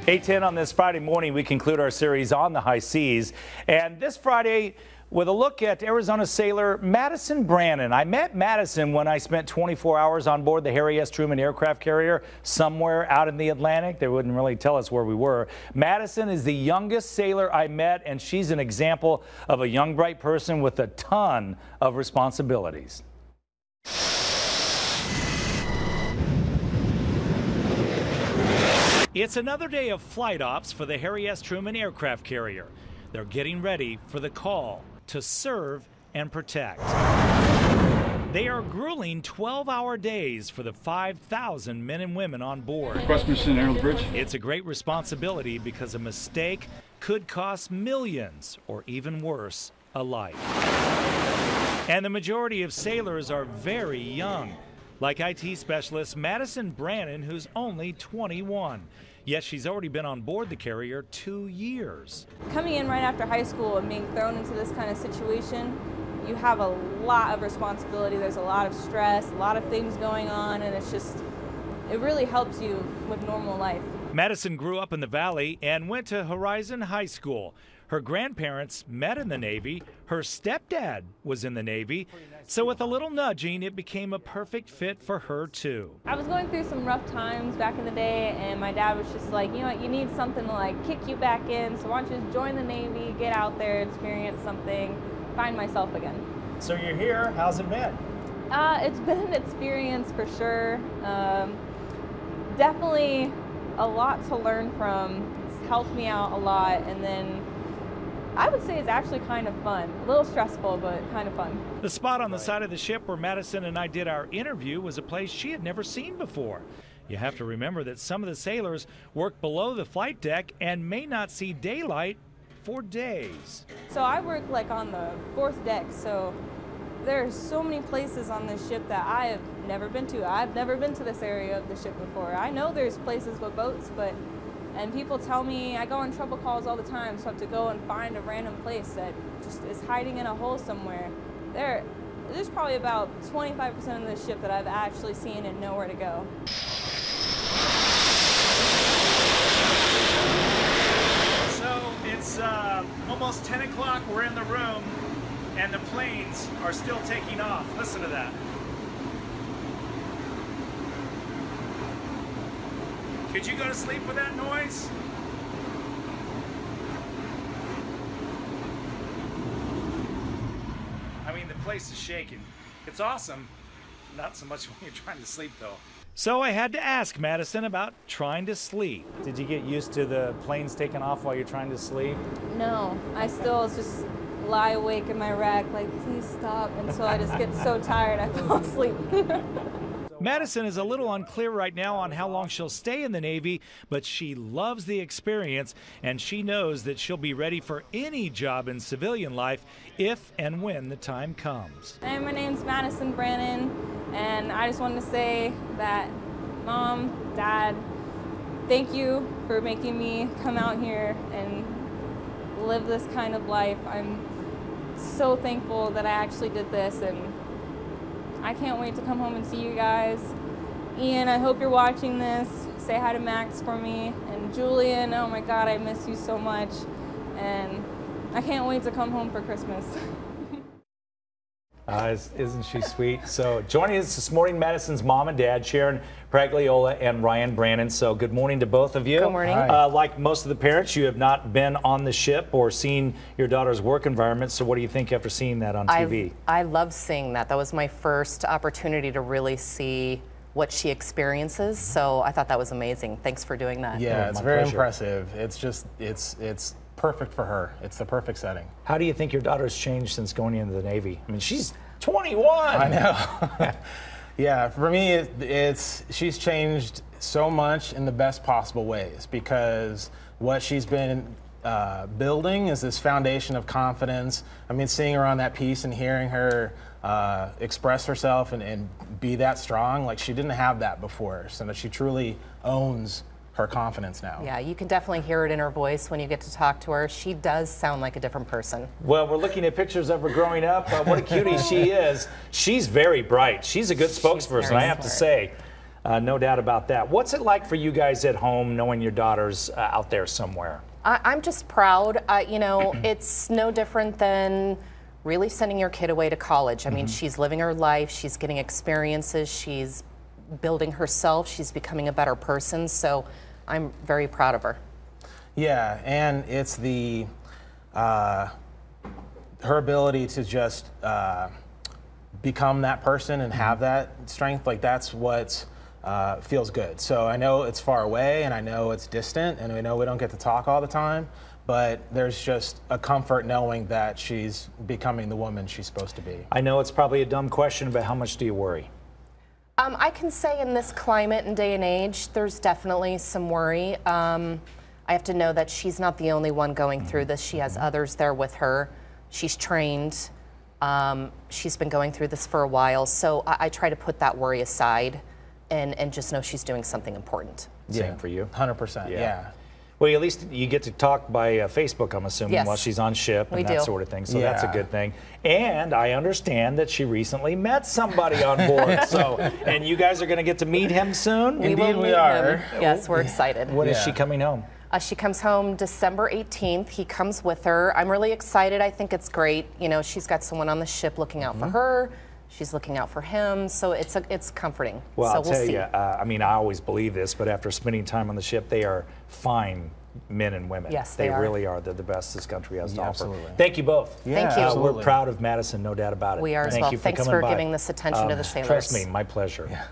8:10 on this Friday morning, we conclude our series on the high seas. And this Friday, with a look at Arizona Sailor Madison Brannen. I met Madison when I spent 24 hours on board the Harry S. Truman Aircraft Carrier somewhere out in the Atlantic. They wouldn't really tell us where we were. Madison is the youngest sailor I met, and she's an example of a young, bright person with a ton of responsibilities. It's another day of flight ops for the Harry S. Truman Aircraft Carrier. They're getting ready for the call to serve and protect. They are grueling 12-hour days for the 5,000 men and women on board. Westminster Aerial Bridge. It's a great responsibility because a mistake could cost millions, or even worse, a life. And the majority of sailors are very young, like IT specialist Madison Brannen, who's only 21. Yet she's already been on board the carrier 2 years. Coming in right after high school and being thrown into this kind of situation, you have a lot of responsibility. There's a lot of stress, a lot of things going on, and it really helps you with normal life. Madison grew up in the Valley and went to Horizon High School. Her grandparents met in the Navy. Her stepdad was in the Navy. So with a little nudging, it became a perfect fit for her too. I was going through some rough times back in the day, and my dad was just like, you know what, you need something to like kick you back in, so why don't you just join the Navy, get out there, experience something, find myself again. So you're here, how's it been? It's been an experience for sure. Definitely a lot to learn from. It's helped me out a lot, and then I would say it's actually kind of fun. A little stressful, but kind of fun. The spot on the side of the ship where Madison and I did our interview was a place she had never seen before. You have to remember that some of the sailors work below the flight deck and may not see daylight for days. So I work like on the 4th deck, so there are so many places on this ship that I have never been to. I've never been to this area of the ship before. I know there's places with boats, and people tell me, I go on trouble calls all the time, so I have to go and find a random place that just is hiding in a hole somewhere. There's probably about 25% of the ship that I've actually seen and know where to go. So it's almost 10 o'clock, we're in the room, and the planes are still taking off. Listen to that. Could you go to sleep with that noise? I mean, the place is shaking. It's awesome. Not so much when you're trying to sleep, though. So I had to ask Madison about trying to sleep. Did you get used to the planes taking off while you're trying to sleep? No, I still just lie awake in my rack, like, please stop, until I just get so tired I fall asleep. Madison is a little unclear right now on how long she'll stay in the Navy, but she loves the experience, and she knows that she'll be ready for any job in civilian life if and when the time comes. Hey, my name's Madison Brannen, and I just wanted to say that Mom, Dad, thank you for making me come out here and live this kind of life. I'm so thankful that I actually did this, and I can't wait to come home and see you guys. Ian, I hope you're watching this. Say hi to Max for me. And Julian, oh my God, I miss you so much. And I can't wait to come home for Christmas. Isn't she sweet? So joining us this morning, Madison's mom and dad, Sharon Pragliola and Ryan Brannen. So good morning to both of you. Good morning. Like most of the parents, you have not been on the ship or seen your daughter's work environment. So what do you think after seeing that on TV? I love seeing that. That was my first opportunity to really see what she experiences. So I thought that was amazing. Thanks for doing that. Yeah, it's very impressive. It's just, it's perfect for her. It's the perfect setting. How do you think your daughter's changed since going into the Navy? I mean, she's 21. I know. Yeah, for me, she's changed so much in the best possible ways, because what she's been building is this foundation of confidence. I mean, seeing her on that piece and hearing her express herself and be that strong, like she didn't have that before, so that she truly owns her confidence now. Yeah, you can definitely hear it in her voice when you get to talk to her. She does sound like a different person. Well, we're looking at pictures of her growing up. What a cutie she is. She's very bright. She's a good spokesperson, I have to say. No doubt about that. What's it like for you guys at home knowing your daughter's out there somewhere? I'm just proud. You know, it's no different than really sending your kid away to college. I mean, she's living her life, she's getting experiences, she's building herself, she's becoming a better person, so I'm very proud of her. Yeah, and it's the her ability to just become that person and have that strength, like that's what feels good. So I know it's far away and I know it's distant and I know we don't get to talk all the time, but there's just a comfort knowing that she's becoming the woman she's supposed to be. I know it's probably a dumb question, but how much do you worry? I can say in this climate and day and age, there's definitely some worry. I have to know that she's not the only one going through this. She has others there with her. She's trained. She's been going through this for a while, so I try to put that worry aside and just know she's doing something important. Same for you? 100%, yeah. Well, at least you get to talk by Facebook, I'm assuming, yes, while she's on ship and that sort of thing. So that's a good thing. And I understand that she recently met somebody on board. So, and you guys are going to get to meet him soon? Indeed, we are. Yes, we're excited. When is she coming home? She comes home December 18th. He comes with her. I'm really excited. I think it's great. You know, she's got someone on the ship looking out for her. She's looking out for him, so it's comforting. Well, so I'll tell see. you, I mean, I always believe this, but after spending time on the ship, they are fine men and women. Yes, they are. really are. They're the best this country has to offer. Absolutely. Thank you both. Yeah, Thank you. We're proud of Madison, no doubt about it. We are as Thank well. you for Thanks coming for by. giving this attention to the sailors. Trust me, my pleasure. Yeah.